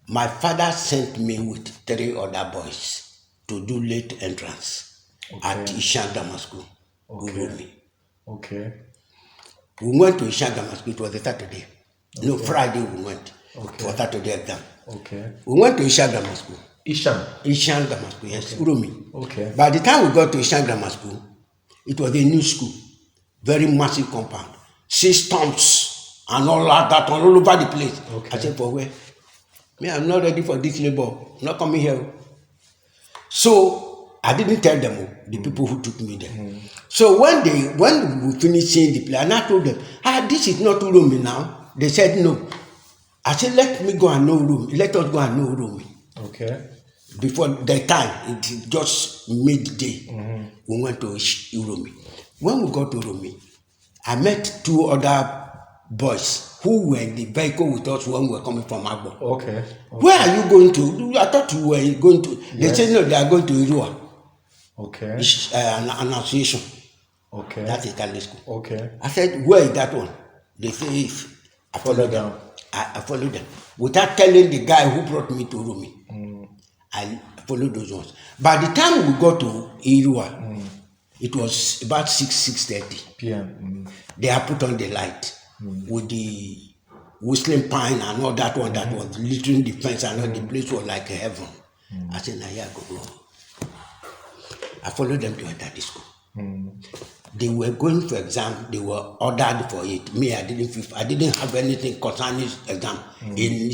My father sent me with 3 other boys to do late entrance at Ishan Grammar School, Urumi. Okay. We went to Ishan Grammar School. It was a Saturday. No, Okay. Friday we went for Okay. Saturday exam. Okay. We went to Ishan Grammar School. Ishan. Grammar School, yes, Urumi. Okay. By the time we got to Ishan Grammar School, it was a new school, very massive compound, 6 tons and all that all over the place. Okay. I said, for where? Me, I'm not ready for this labor. I'm not coming here. So I didn't tell them, the people who took me there. So when we finished seeing the play, and I told them, this is not Urumi now. They said no. I said, let me go and know Urumi. Let us go and know Urumi. Okay. Before the time, it just midday, we went to Urumi. When we got to Urumi, I met 2 other boys who were in the vehicle with us when we were coming from Agbo. Okay. Where are you going to? I thought you were going to. They said no, they are going to Irua. Okay. An Annunciation. Okay. That's a Catholic school. Okay. I said, where is that one? They say, I followed them. down. I followed them. Without telling the guy who brought me to Urumi. I followed those ones. By the time we got to Irua, it was about 6:30 PM. They had put on the light with the whistling pine and all that one that was littering the fence, and all the place was like heaven. I said, now here I go. I followed them to enter the school. They were going for exam. They were ordered for it. Me, I didn't have anything concerning exam in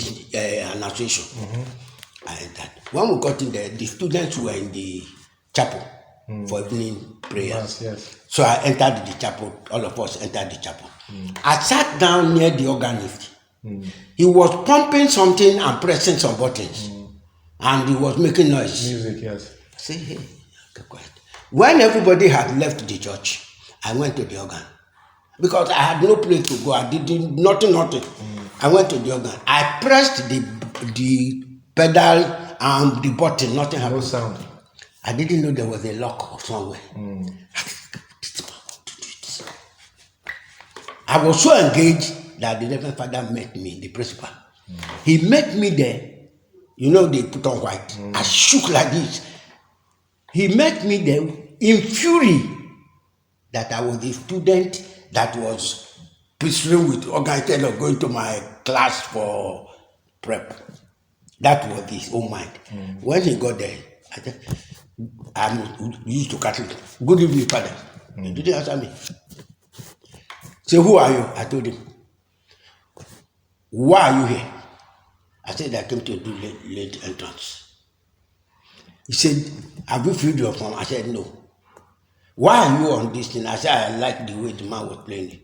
Annunciation. I entered. When we got in there, the students were in the chapel for evening prayers. Yes. So I entered the chapel. All of us entered the chapel. I sat down near the organist. He was pumping something and pressing some buttons. And he was making noise. Music, yes. I said, hey, okay, quiet. When everybody had left the church, I went to the organ. Because I had no place to go. I did nothing. I went to the organ. I pressed the pedal and the button. Nothing happened. No sound. I didn't know there was a lock somewhere. I was so engaged that the Reverend Father met me, the principal. He met me there. You know, they put on white. I shook like this. He met me there in fury that I was a student that was pursuing with organ instead of going to my class for prep. That was his own mind. When he got there, I said, I'm used to Catholic. Good evening, Father. He didn't answer me. Say, who are you? I told him. Why are you here? I said, I came to do late entrance. He said, have you filled your form? I said, no. Why are you on this thing? I said, I like the way the man was playing it.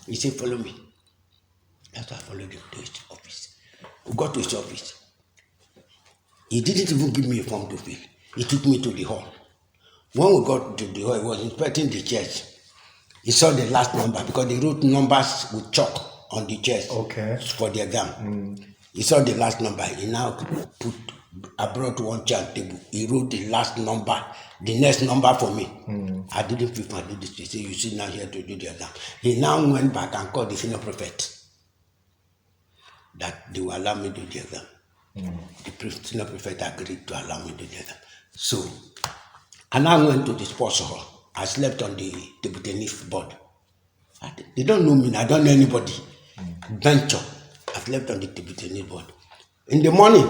He said, follow me. That's why I followed him to his office. We got to his office. He didn't even give me a form to fill. He took me to the hall. When we got to the hall, he was inspecting the chairs. He saw the last number because they wrote numbers with chalk on the chairs for the exam. He saw the last number. He now I brought one chair table. He wrote the last number, the next number for me. I didn't feel I did this. He said, you sit now here to do the exam. He now went back and called the senior prefect that they will allow me to do the exam. The senior prefect agreed to allow me to do the exam. So, and I went to the sports hall. I slept on the table tennis board. They don't know me. I don't know anybody. Venture. I slept on the table tennis board. In the morning,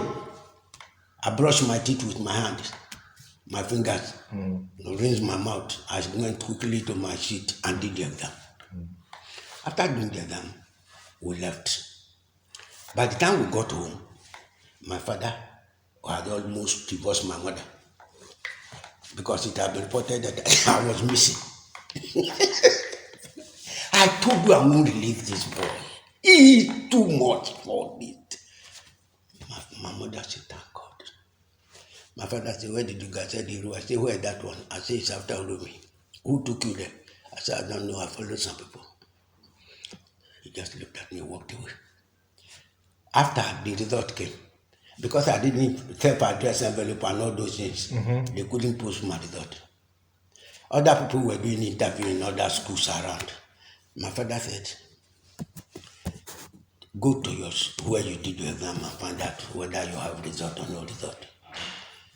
I brushed my teeth with my hands, my fingers, rinsed my mouth. I went quickly to my seat and did the exam. After doing the exam, we left. By the time we got home, my father had almost divorced my mother because it had been reported that I was missing. I told you I won't release this boy. He is too much for it. My mother said, thank God. My father said, where did you guys say the room? I said, where is that one? I said, it's after Urumi. Who took you there? I said, I don't know. I followed some people. He just looked at me and walked away. After the result came, because I didn't self-address envelope and all those things, they couldn't post my result. Other people were doing interview in other schools around. My father said, go to where you did your exam and find out whether you have result or no result.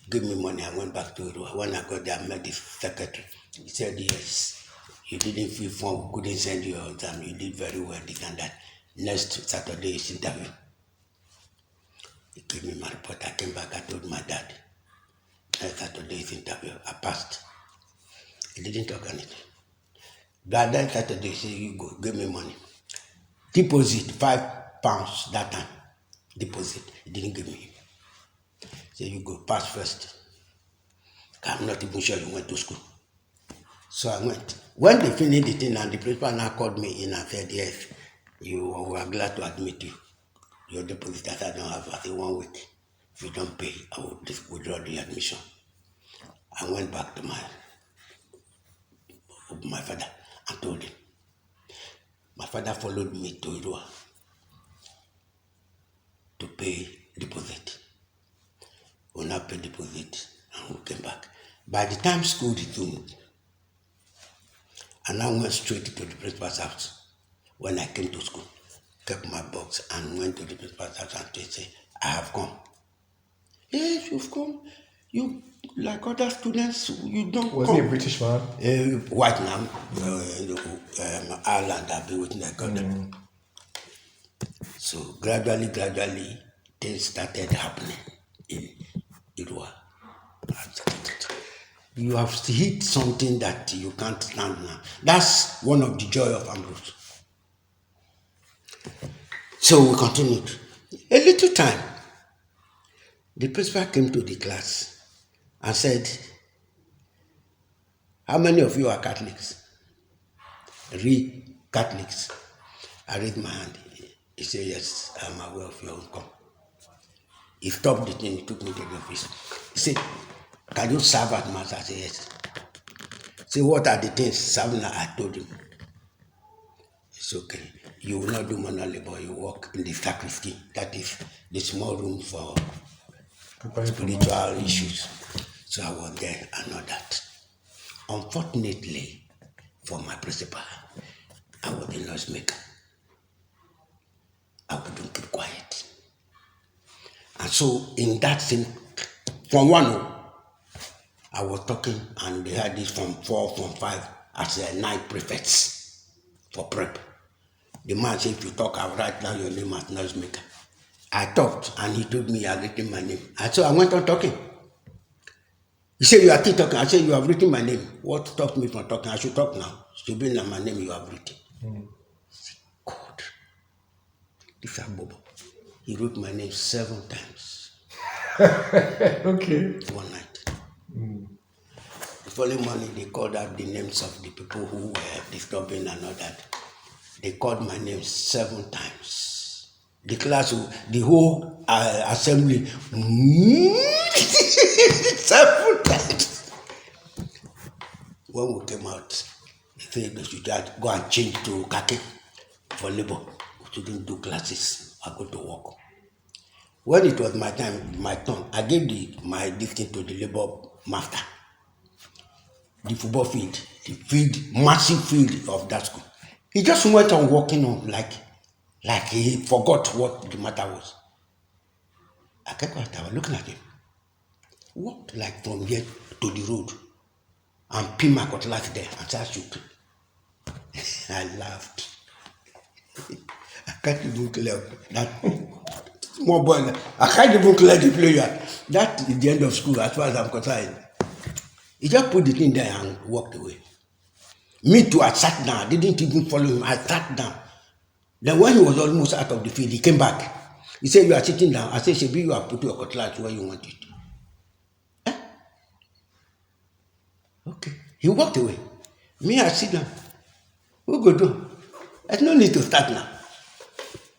Give me money. I went back to it. When I got there, I met the secretary. He said, yes, you didn't fill form, couldn't send you your exam. You did very well, this and that. Next Saturday is interview. He gave me my report. I came back, I told my dad. Next Saturday is interview. I passed. He didn't talk anything. But then Saturday, he said, you go, give me money. Deposit, £5 that time. Deposit. He didn't give me. Say you go pass first. I'm not even sure you went to school. So I went. When they finished the thing and the principal now called me in and said, yes, we are glad to admit you. Your deposit that I don't have, I think 1 week. If you don't pay, I will withdraw the admission. I went back to my father and told him. My father followed me to Irua to pay deposit. We now paid deposit and we came back. By the time school resumed, I now went straight to the principal's house. When I came to school, kept my box and went to the principal's house and they said, I have come. Yes, you've come. You, like other students, you don't Was come. he a British man? White man, Ireland, I've been with them. So gradually, things started happening in Irua. You have hit something that you can't stand now. That's one of the joy of Ambrose. So we continued. A little time, the principal came to the class and said, how many of you are Catholics? Read Catholics. I raised my hand. He said, yes, I'm aware of your income. He stopped the thing, he took me to the office. He said, can you serve at Mass? I said, yes. Say, what are the things serving? I told him. It's okay. You will not do manual labor, you work in the sacristy. That is the small room for spiritual issues. So I was there and all that. Unfortunately, for my principal, I was a noisemaker. I couldn't keep quiet. And so in that same, from 1, I was talking and they had this from 4, from 5 as 9 prefects for prep. The man said, if you talk, I'll write down your name as noisemaker. I talked and he told me he had written my name. And so I went on talking. He said, you are still talking. I said, you have written my name. What stopped me from talking? I should talk now. It should be my name you have written. God, this is Bobo. He wrote my name 7 times. Okay. One night. The following morning, they called out the names of the people who were disturbing and all that. They called my name 7 times. The class, the whole assembly, 7 times. When we came out, they said they should go and change to khaki for labor. We shouldn't do classes. I go to work. When it was my time, my turn, I gave my gifting to the labor master. The football field, massive field of that school. He just went on walking on like he forgot what the matter was. I kept quiet. I was looking at him. Walked like from here to the road and pinned my cutlass there and started shooting. I laughed. I can't even clear that small boy. I can't even clear the player. That is the end of school as far as I'm concerned. He just put the thing there and walked away. Me too, I sat down. I didn't even follow him. I sat down. Then when he was almost out of the field, he came back. He said, you are sitting down. I said, Shebi, you have put your cutlass where you want it. Eh? Okay. He walked away. Me, I sit down. Who go do? There's no need to start now.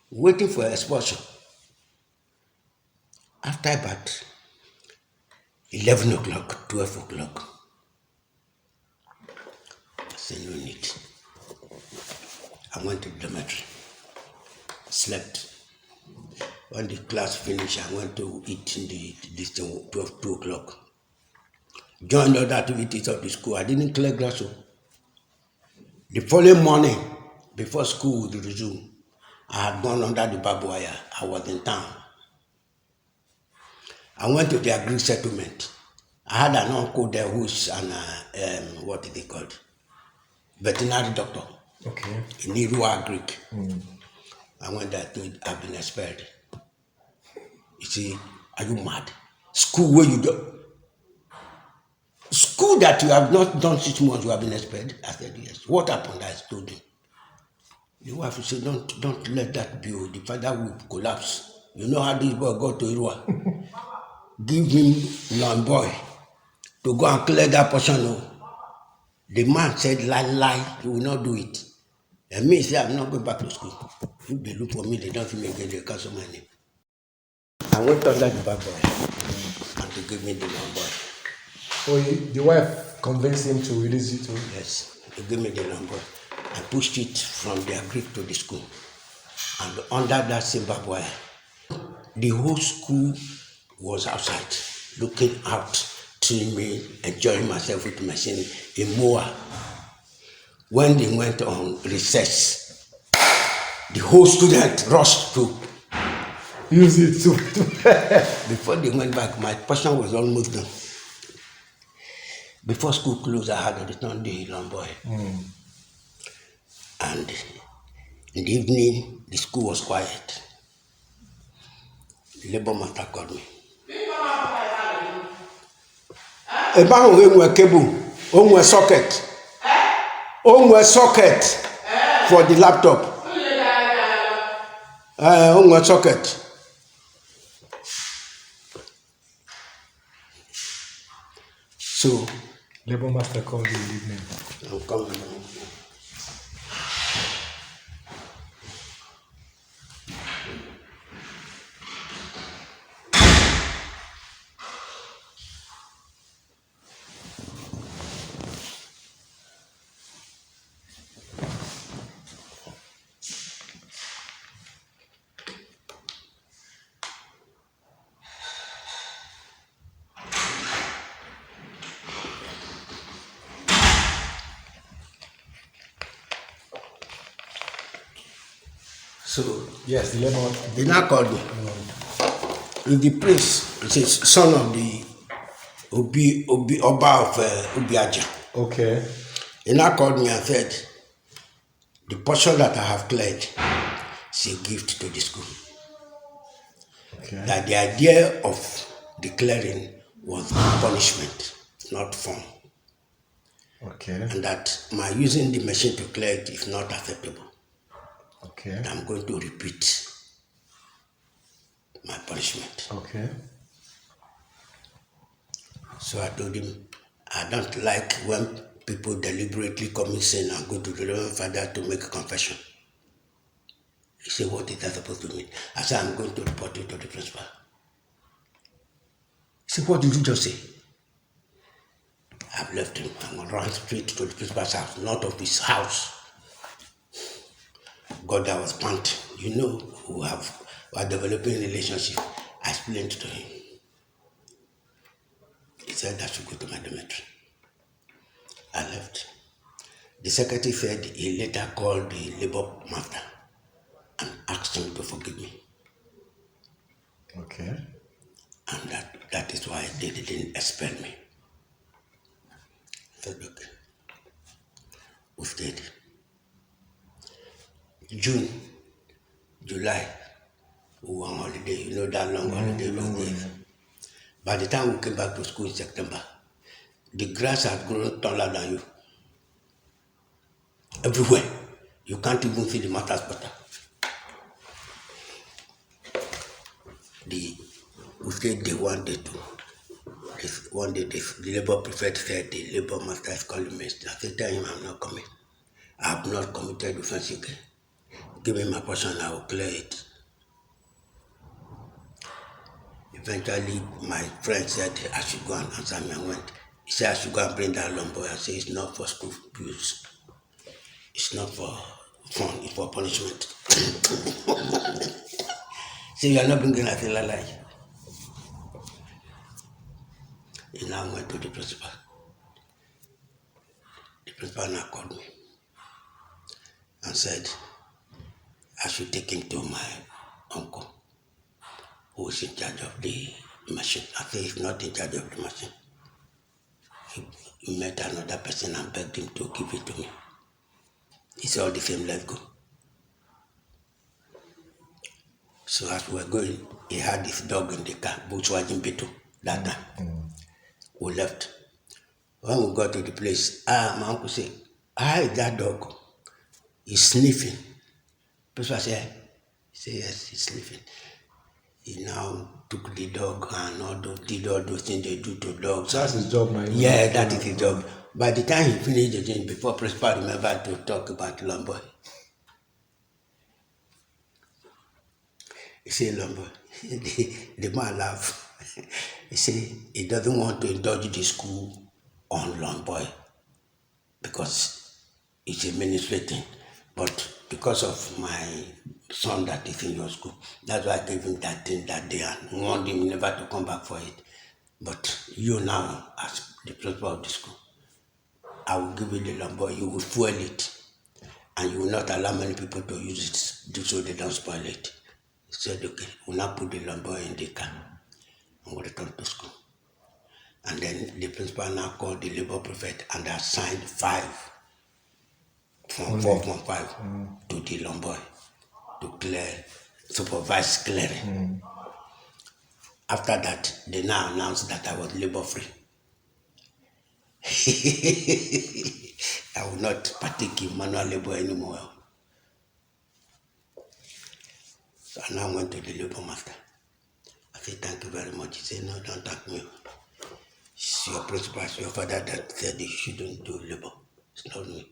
Waiting for expulsion. After about 11 o'clock, 12 o'clock, I said, no need. I went to the dormitory. Slept. When the class finished, I went to eat in the 12, 2 o'clock. Joined other activities of the school. I didn't clear grass. The following morning, before school would resume, I had gone under the barbed wire. I was in town. I went to the agri settlement. I had an uncle there who's what is it called? Veterinary doctor. Okay. In Irua Greek. I went there to I've been expelled. You see, are you mad? School where you do school that you have not done 6 months, you have been expelled? I said yes. What happened? I told him. The wife said, don't let that be. The father will collapse. You know how this boy got to Irua. Give him young boy to go and clear that portion. Oh. The man said, lie, he will not do it. And me say, I'm not going back to school. If they look for me, they don't feel me again, they cancel my name. I went under the bad boy and to give me the young boy. So the wife convinced him to release you to? Yes, he gave me the young boy. I pushed it from their Greek to the school. And under that same barbed wire, the whole school was outside, looking out, seeing me, enjoying myself with machine in Moa. When they went on recess, the whole student rushed to use it too. Before they went back, my portion was almost done. Before school closed, I had to return the young boy. And in the evening, the school was quiet. The labor master called me. About a cable, a socket, a socket for the laptop. A socket. So, Labor master called you in the evening. I'm coming. So, yes, the labor. They now called me. In the place, it says, son of the Oba of Ubiaja. Okay. He now called me and said, the portion that I have cleared is a gift to the school. Okay. That the idea of declaring was punishment, not fun. Okay. And that my using the machine to clear it is not acceptable. Okay. And I'm going to repeat my punishment. Okay. So I told him, I don't like when people deliberately commit sin and go to the Reverend Father to make a confession. He said, what is that supposed to mean? I said, I'm going to report you to the principal. He said, what did you just say? I've left him. I'm going to run straight to the principal's house, not of his house. God, that was pumped. You know, who are developing a relationship. I explained to him. He said I should go to my dormitory. I left. The secretary said he later called the labor master and asked him to forgive me. Okay. And that is why they didn't expel me. I said, okay. We stayed. June, July, we were on holiday. You know that long holiday we gave. By the time we came back to school in September, the grass had grown taller than you. Everywhere. You can't even see the matters better. We stayed day one, day two. One day the labor prefect said the labor master is calling me. I said, tell him I'm not coming. I have not committed offense again. Give me my portion, I will clear it. Eventually, my friend said I should go and answer me and went. He said I should go and bring that lumber. I said it's not for school use. It's not for fun, it's for punishment. Say you are not bringing a thing like. He now went to the principal. The principal now called me and said, I should take him to my uncle, who is in charge of the machine. I said he's not in charge of the machine. He met another person and begged him to give it to me. He said, all the same, let's go. So as we were going, he had his dog in the car, Volkswagen Beetle, that time. We left. When we got to the place, my uncle said, how is that dog? He's sniffing. Person said, yes, he's sniffing. He now took the dog and did all those things they do to dogs. That's his job now. Yeah, that is his job. By the time he finished the thing, before Principal remembered to talk about Lumboy. He said, Lumboy, the man laughed. He said he doesn't want to indulge the school on Lumboy because it's a ministry thing. But because of my son that is in your school, that's why I gave him that thing that day and warned him never to come back for it. But you now, as the principal of the school, I will give you the Lumboy, you will fuel it, and you will not allow many people to use it so they don't spoil it. He said, okay, we'll now put the Lumboy in the car and we'll return to school. And then the principal now called the labor prefect and assigned 5 from 4 from 5 to the Lumboy to clear, supervise clearing. After that, they now announced that I was labor free. I will not partake in manual labor anymore. So I now went to the labor master. I said, thank you very much. He said, no, don't thank me. It's your principal, it's your father that said you shouldn't do labor. It's not me.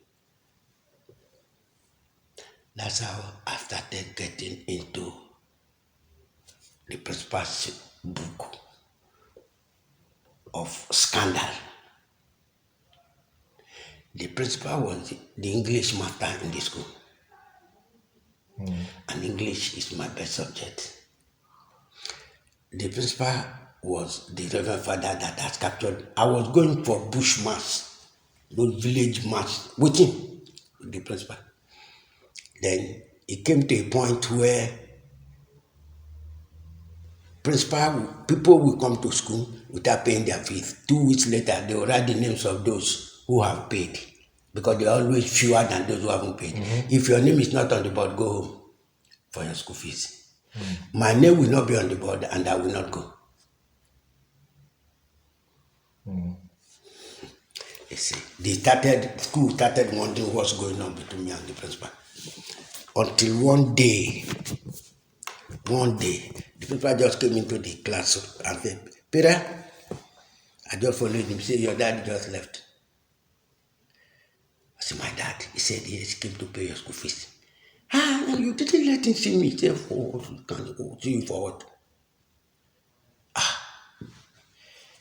That's how I started getting into the principal's book of scandal. The principal was the English master in the school. And English is my best subject. The principal was the Reverend Father that has captured. I was going for bush mass, those village mass, with him, the principal. Then it came to a point where people will come to school without paying their fees. 2 weeks later, they will write the names of those who have paid because they are always fewer than those who haven't paid. If your name is not on the board, go home for your school fees. My name will not be on the board and I will not go. You see, school started wondering what's going on between me and the principal. Until one day, the principal just came into the class and said, Peter, I just followed him, say your dad just left. I said, my dad? He said, yes, he came to pay your school fees. You didn't let him see me. He said, for what? See you for what?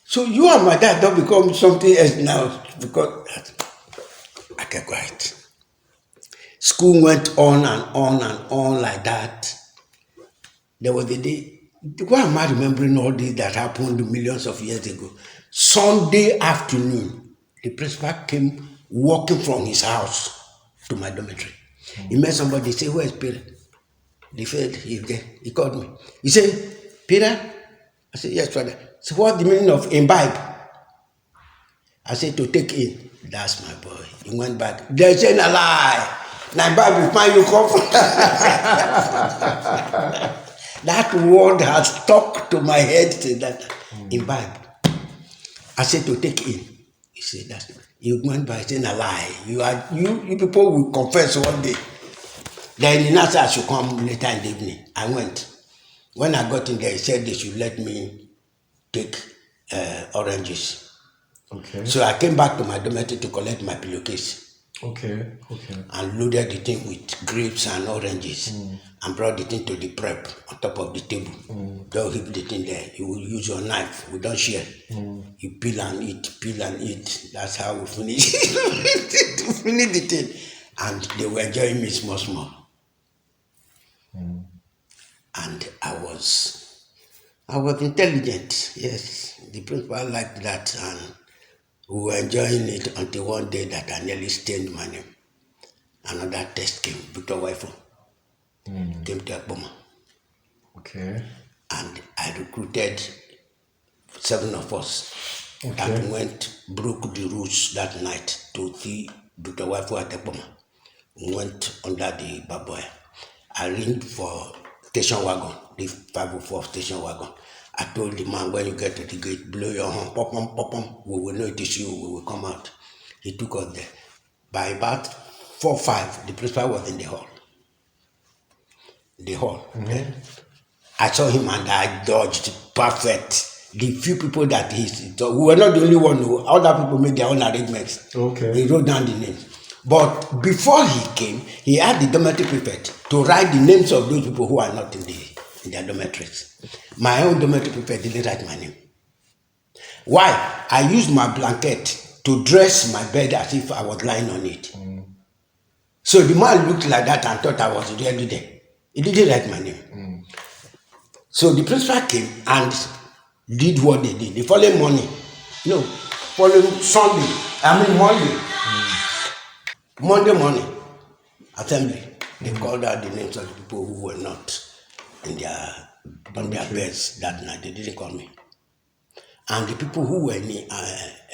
So you and my dad don't become something else now because I kept quiet. School went on and on and on like that. There was a day, why am I remembering all this that happened millions of years ago? Sunday afternoon, the principal came walking from his house to my dormitory. He met somebody, said, where's Peter? They said, he's there. He called me. He said, Peter? I said, yes, father. So what's the meaning of imbibe? I said, to take in. That's my boy. He went back. They said, a lie. Now, imbibe, find you come from. That word has stuck to my head since that imbibe. I said, to take in. He said, that's it. He went back saying a lie. You people will confess one day. Then he asked I should come later in the evening. I went. When I got in there, he said they should let me take oranges. Okay. So I came back to my dormitory to collect my pillowcase. Okay. And loaded the thing with grapes and oranges and brought the thing to the prep on top of the table. Don't heap the thing there. You will use your knife. We don't share. You peel and eat. That's how we finish. Finish the thing. And they were enjoying me small. And I was intelligent. Yes, the principal liked that, and we were enjoying it until one day that I nearly stained my name. Another test came, Victor Wifo. came to Ekpoma. Okay. And I recruited 7 of us that broke the rules that night to see Dr. Waifu at Ekpoma. Went under the baboy. I arranged for station wagon, the 504 station wagon. I told the man, when you get to the gate, blow your horn, pop, pop, pop, pop. We will know it is you, we will come out. He took us there. By about 4-5, the principal was in the hall. Okay. I saw him and I dodged perfect. The few people that we were not the only one who, other people made their own arrangements. Okay. They wrote down the names. But before he came, he had the dormitory prefect to write the names of those people who are not in their dormitories. My own dormitory prefect didn't write my name. Why? I used my blanket to dress my bed as if I was lying on it. So the man looked like that and thought I was really there. He didn't write my name. So the principal came and did what they did. The following morning, Monday morning, assembly, they called out the names of the people who were not on their beds that night. They didn't call me. And the people who were in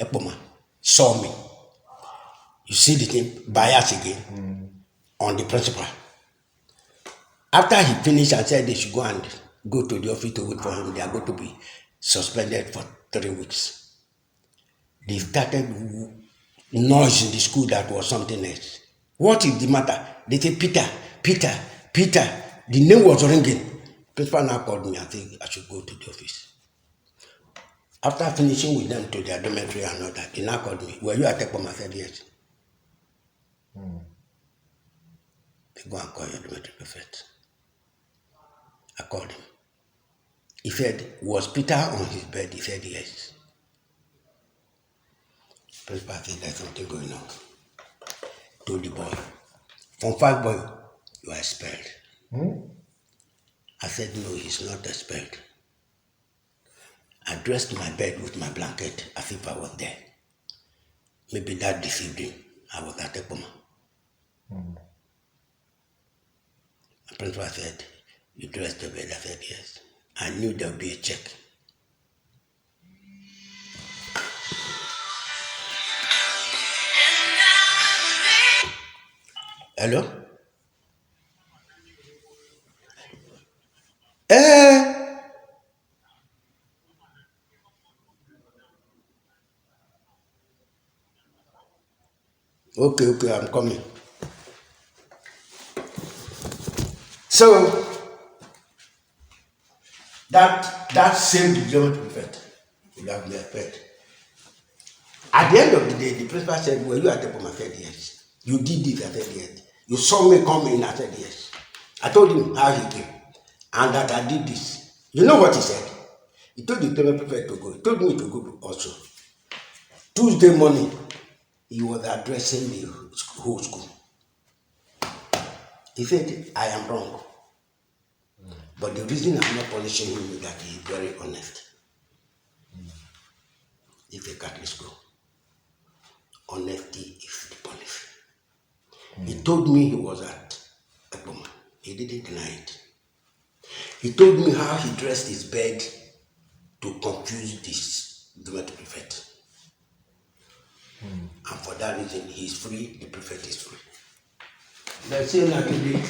Ekpoma saw me. You see the thing, bias again on the principal. After he finished and said they should go to the office to wait for him, they are going to be suspended for 3 weeks. They started noise in the school that was something else. What is the matter? They say, Peter. The name was ringing. Principal now called me and said I should go to the office. After finishing with them to their dormitory and all that, they now called me. Were you at Ekpoma? I said yes. They go and call your dormitory prefect. I called him. He said, was Peter on his bed? He said yes. Principal said there's something going on. Told the boy, from 5 boy, you are expelled. I said, no, he's not expelled. I dressed my bed with my blanket as if I was there. Maybe that deceived him. I was at Ekpoma. The principal said, you dressed the bed? I said, yes. I knew there would be a check. Hello? Okay, I'm coming. So, that saved the German prefect. Would have been expelled. At the end of the day, the principal said, were you at Ekpoma? I said yes. You did this? I said yes. You saw me come in? I said yes. I told him how he came and that I did this. You know what he said? He told the German prefect to go. He told me to go also. Tuesday morning, he was addressing the whole school. He said, I am wrong. But the reason I'm not punishing him is that he is very honest. It's a Catholic school. Honesty is the policy. He told me he was at Ekpoma. He didn't deny it. He told me how he dressed his bed to confuse this dormitory prefect. And for that reason, he is free, the prefect is free. Let's say that today.